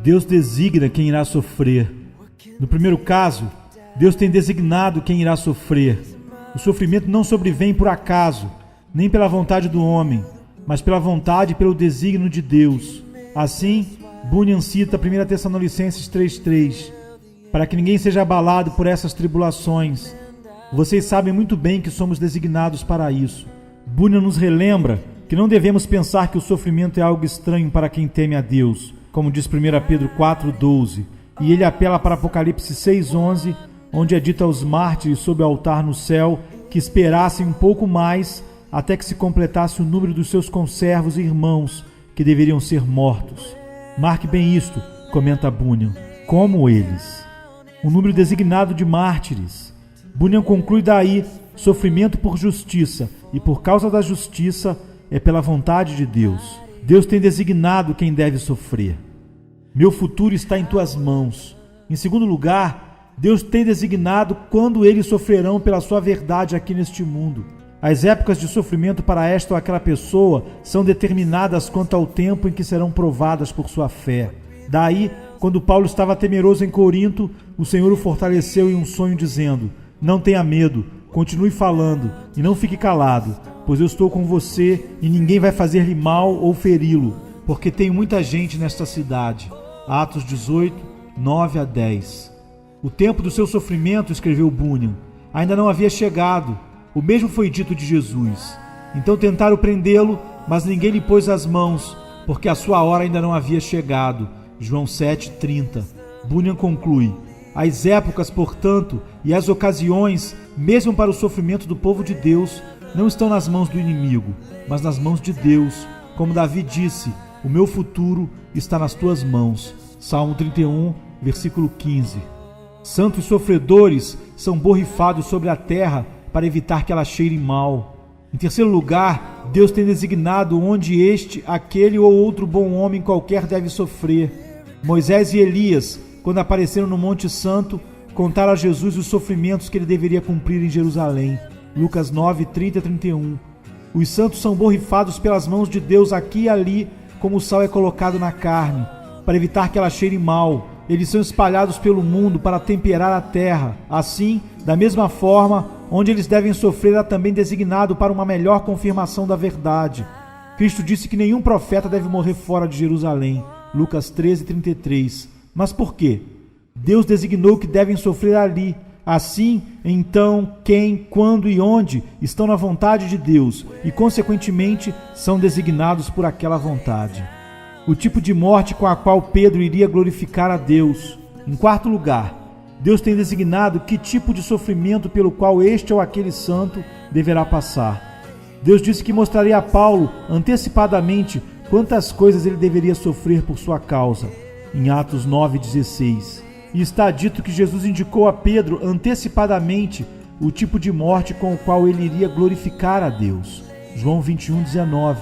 Deus designa quem irá sofrer. No primeiro caso, Deus tem designado quem irá sofrer. O sofrimento não sobrevém por acaso, nem pela vontade do homem, mas pela vontade e pelo desígnio de Deus. Assim, Bunyan cita 1 Tessalonicenses 3,3: para que ninguém seja abalado por essas tribulações. Vocês sabem muito bem que somos designados para isso. Bunyan nos relembra que não devemos pensar que o sofrimento é algo estranho para quem teme a Deus, como diz 1 Pedro 4,12, e ele apela para Apocalipse 6,11, onde é dito aos mártires sob o altar no céu que esperassem um pouco mais até que se completasse o número dos seus conservos e irmãos que deveriam ser mortos. Marque bem isto, comenta Bunyan, como eles. O número designado de mártires. Bunyan conclui daí: sofrimento por justiça, e por causa da justiça é pela vontade de Deus. Deus tem designado quem deve sofrer. Meu futuro está em tuas mãos. Em segundo lugar, Deus tem designado quando eles sofrerão pela sua verdade aqui neste mundo. As épocas de sofrimento para esta ou aquela pessoa são determinadas quanto ao tempo em que serão provadas por sua fé. Daí, quando Paulo estava temeroso em Corinto, o Senhor o fortaleceu em um sonho dizendo: não tenha medo, continue falando e não fique calado, pois eu estou com você e ninguém vai fazer-lhe mal ou feri-lo, porque tem muita gente nesta cidade. Atos 18, 9-10. O tempo do seu sofrimento, escreveu Bunyan, ainda não havia chegado. O mesmo foi dito de Jesus. Então tentaram prendê-lo, mas ninguém lhe pôs as mãos, porque a sua hora ainda não havia chegado. João 7,30. Bunyan conclui: as épocas, portanto, e as ocasiões, mesmo para o sofrimento do povo de Deus, não estão nas mãos do inimigo, mas nas mãos de Deus. Como Davi disse: o meu futuro está nas tuas mãos. Salmo 31, versículo 15. Santos sofredores são borrifados sobre a terra para evitar que ela cheire mal. Em terceiro lugar, Deus tem designado onde este, aquele ou outro bom homem qualquer deve sofrer. Moisés e Elias, quando apareceram no Monte Santo, contaram a Jesus os sofrimentos que ele deveria cumprir em Jerusalém. Lucas 9, 30-31. Os santos são borrifados pelas mãos de Deus aqui e ali, como o sal é colocado na carne, para evitar que ela cheire mal. Eles são espalhados pelo mundo para temperar a terra. Assim, da mesma forma, onde eles devem sofrer é também designado para uma melhor confirmação da verdade. Cristo disse que nenhum profeta deve morrer fora de Jerusalém. Lucas 13:33. Mas por quê? Deus designou que devem sofrer ali. Assim, então, quem, quando e onde estão na vontade de Deus e, consequentemente, são designados por aquela vontade. O tipo de morte com a qual Pedro iria glorificar a Deus. Em quarto lugar, Deus tem designado que tipo de sofrimento pelo qual este ou aquele santo deverá passar. Deus disse que mostraria a Paulo antecipadamente quantas coisas ele deveria sofrer por sua causa, em Atos 9,16. E está dito que Jesus indicou a Pedro antecipadamente o tipo de morte com o qual ele iria glorificar a Deus, João 21,19.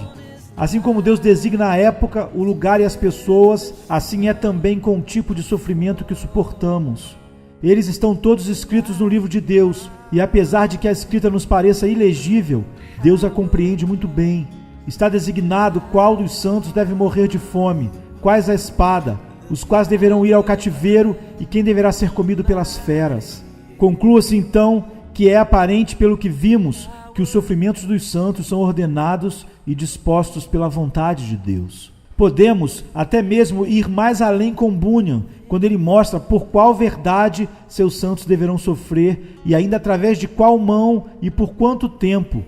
Assim como Deus designa a época, o lugar e as pessoas, assim é também com o tipo de sofrimento que suportamos. Eles estão todos escritos no livro de Deus, e apesar de que a escrita nos pareça ilegível, Deus a compreende muito bem. Está designado qual dos santos deve morrer de fome, quais a espada, os quais deverão ir ao cativeiro e quem deverá ser comido pelas feras. Conclua-se então que é aparente pelo que vimos que os sofrimentos dos santos são ordenados e dispostos pela vontade de Deus. Podemos até mesmo ir mais além com Bunyan, quando ele mostra por qual verdade seus santos deverão sofrer e ainda através de qual mão e por quanto tempo.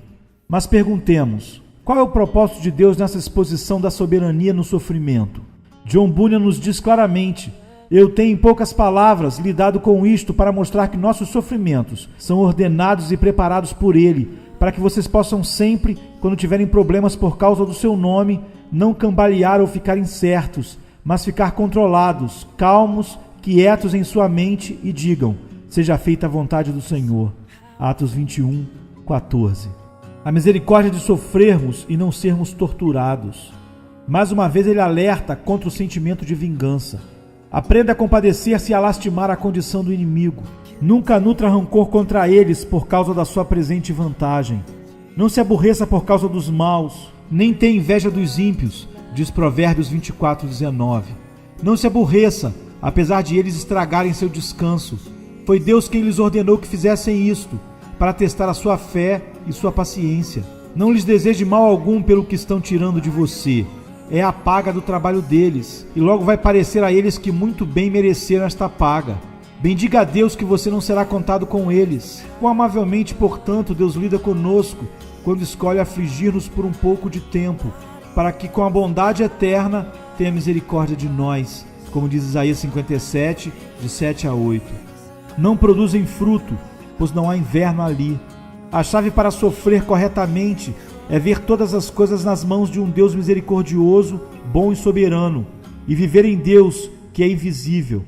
Mas perguntemos, qual é o propósito de Deus nessa exposição da soberania no sofrimento? John Bunyan nos diz claramente: eu tenho em poucas palavras lidado com isto para mostrar que nossos sofrimentos são ordenados e preparados por Ele, para que vocês possam sempre, quando tiverem problemas por causa do seu nome, não cambalear ou ficar incertos, mas ficar controlados, calmos, quietos em sua mente e digam: seja feita a vontade do Senhor. Atos 21, 14. A misericórdia de sofrermos e não sermos torturados. Mais uma vez ele alerta contra o sentimento de vingança. Aprenda a compadecer-se e a lastimar a condição do inimigo. Nunca nutra rancor contra eles por causa da sua presente vantagem. Não se aborreça por causa dos maus, nem tenha inveja dos ímpios, diz Provérbios 24:19. Não se aborreça, apesar de eles estragarem seu descanso. Foi Deus quem lhes ordenou que fizessem isto, para testar a sua fé e sua paciência. Não lhes deseje mal algum pelo que estão tirando de você. É a paga do trabalho deles, e logo vai parecer a eles que muito bem mereceram esta paga. Bendiga a Deus que você não será contado com eles. Quão amavelmente, portanto, Deus lida conosco quando escolhe afligir-nos por um pouco de tempo, para que com a bondade eterna tenha misericórdia de nós, como diz Isaías 57, de 7 a 8. Não produzem fruto, pois não há inverno ali. A chave para sofrer corretamente é ver todas as coisas nas mãos de um Deus misericordioso, bom e soberano, e viver em Deus, que é invisível.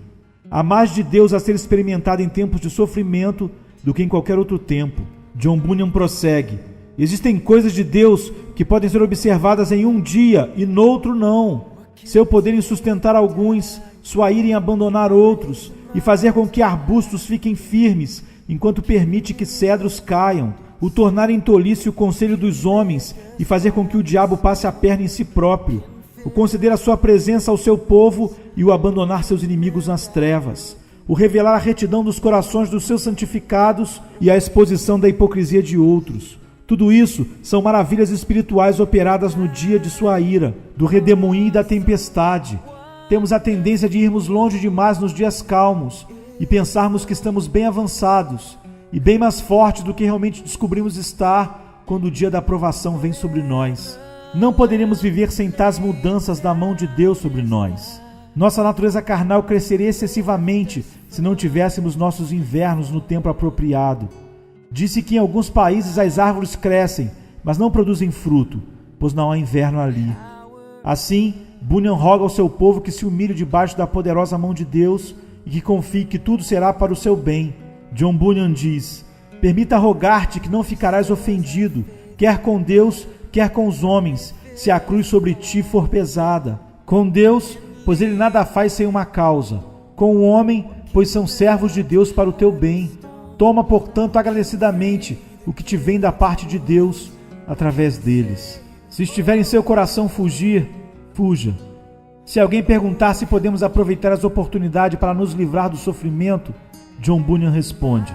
Há mais de Deus a ser experimentado em tempos de sofrimento do que em qualquer outro tempo. John Bunyan prossegue: existem coisas de Deus que podem ser observadas em um dia e noutro não. Seu poder em sustentar alguns, sua ira em abandonar outros, e fazer com que arbustos fiquem firmes, enquanto permite que cedros caiam, o tornar em tolice o conselho dos homens e fazer com que o diabo passe a perna em si próprio, o conceder a sua presença ao seu povo e o abandonar seus inimigos nas trevas, o revelar a retidão dos corações dos seus santificados e a exposição da hipocrisia de outros. Tudo isso são maravilhas espirituais operadas no dia de sua ira, do redemoinho e da tempestade. Temos a tendência de irmos longe demais nos dias calmos e pensarmos que estamos bem avançados e bem mais fortes do que realmente descobrimos estar quando o dia da provação vem sobre nós. Não poderíamos viver sem tais mudanças da mão de Deus sobre nós. Nossa natureza carnal cresceria excessivamente se não tivéssemos nossos invernos no tempo apropriado. Disse que em alguns países as árvores crescem, mas não produzem fruto, pois não há inverno ali. Assim, Bunyan roga ao seu povo que se humilhe debaixo da poderosa mão de Deus e que confie que tudo será para o seu bem. John Bunyan diz: permita rogar-te que não ficarás ofendido, quer com Deus, quer com os homens, se a cruz sobre ti for pesada. Com Deus, pois ele nada faz sem uma causa. Com o homem, pois são servos de Deus para o teu bem. Toma, portanto, agradecidamente o que te vem da parte de Deus através deles. Se estiver em seu coração fugir, fuja. Se alguém perguntar se podemos aproveitar as oportunidades para nos livrar do sofrimento, John Bunyan responde: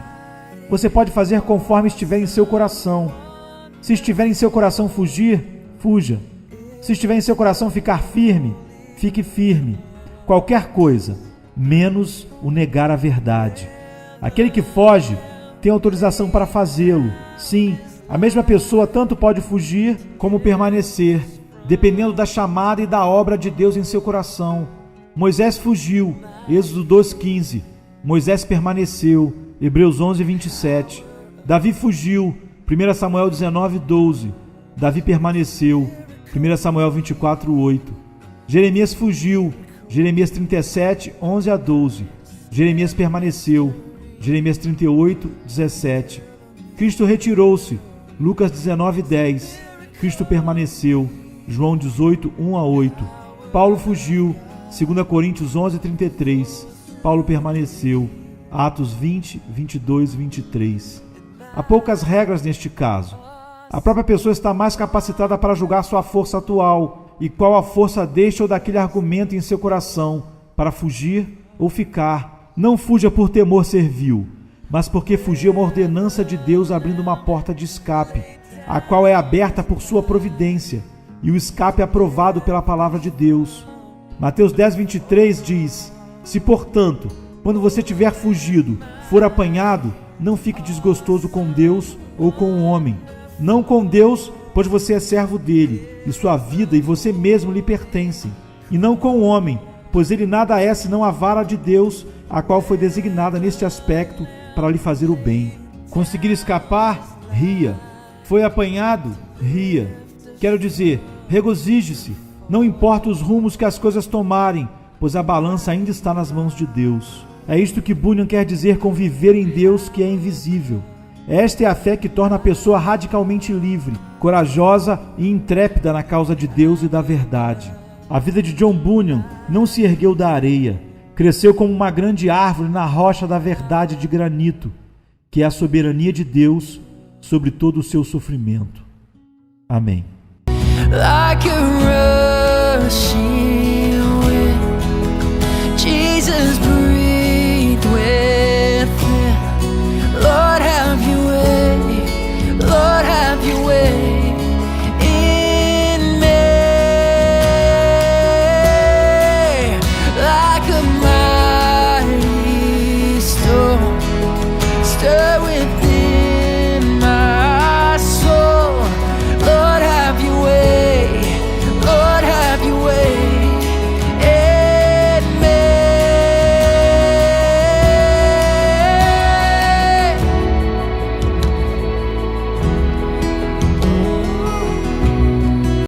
você pode fazer conforme estiver em seu coração. Se estiver em seu coração fugir, fuja. Se estiver em seu coração ficar firme, fique firme. Qualquer coisa, menos o negar a verdade. Aquele que foge tem autorização para fazê-lo. Sim, a mesma pessoa tanto pode fugir como permanecer, dependendo da chamada e da obra de Deus em seu coração. Moisés fugiu, Êxodo 2,15. Moisés permaneceu, Hebreus 11:27. Davi fugiu, 1 Samuel 19:12. Davi permaneceu, 1 Samuel 24:8. Jeremias fugiu, Jeremias 37:11-12. Jeremias permaneceu, Jeremias 38:17. Cristo retirou-se, Lucas 19:10. Cristo permaneceu, João 18:1-8. Paulo fugiu, 2 Coríntios 11:33. Paulo permaneceu, Atos 20, 22 e 23. Há poucas regras neste caso. A própria pessoa está mais capacitada para julgar sua força atual e qual a força deste ou daquele argumento em seu coração, para fugir ou ficar. Não fuja por temor servil, mas porque fugir é uma ordenança de Deus abrindo uma porta de escape, a qual é aberta por sua providência, e o escape é aprovado pela palavra de Deus. Mateus 10:23 diz: se, portanto, quando você tiver fugido, for apanhado, não fique desgostoso com Deus ou com o homem. Não com Deus, pois você é servo dele, e sua vida e você mesmo lhe pertencem. E não com o homem, pois ele nada é senão a vara de Deus, a qual foi designada neste aspecto para lhe fazer o bem. Conseguir escapar? Ria. Foi apanhado? Ria. Quero dizer, regozije-se. Não importa os rumos que as coisas tomarem, pois a balança ainda está nas mãos de Deus. É isto que Bunyan quer dizer com viver em Deus que é invisível. Esta é a fé que torna a pessoa radicalmente livre, corajosa e intrépida na causa de Deus e da verdade. A vida de John Bunyan não se ergueu da areia, cresceu como uma grande árvore na rocha da verdade de granito, que é a soberania de Deus sobre todo o seu sofrimento. Amém. Like a rushing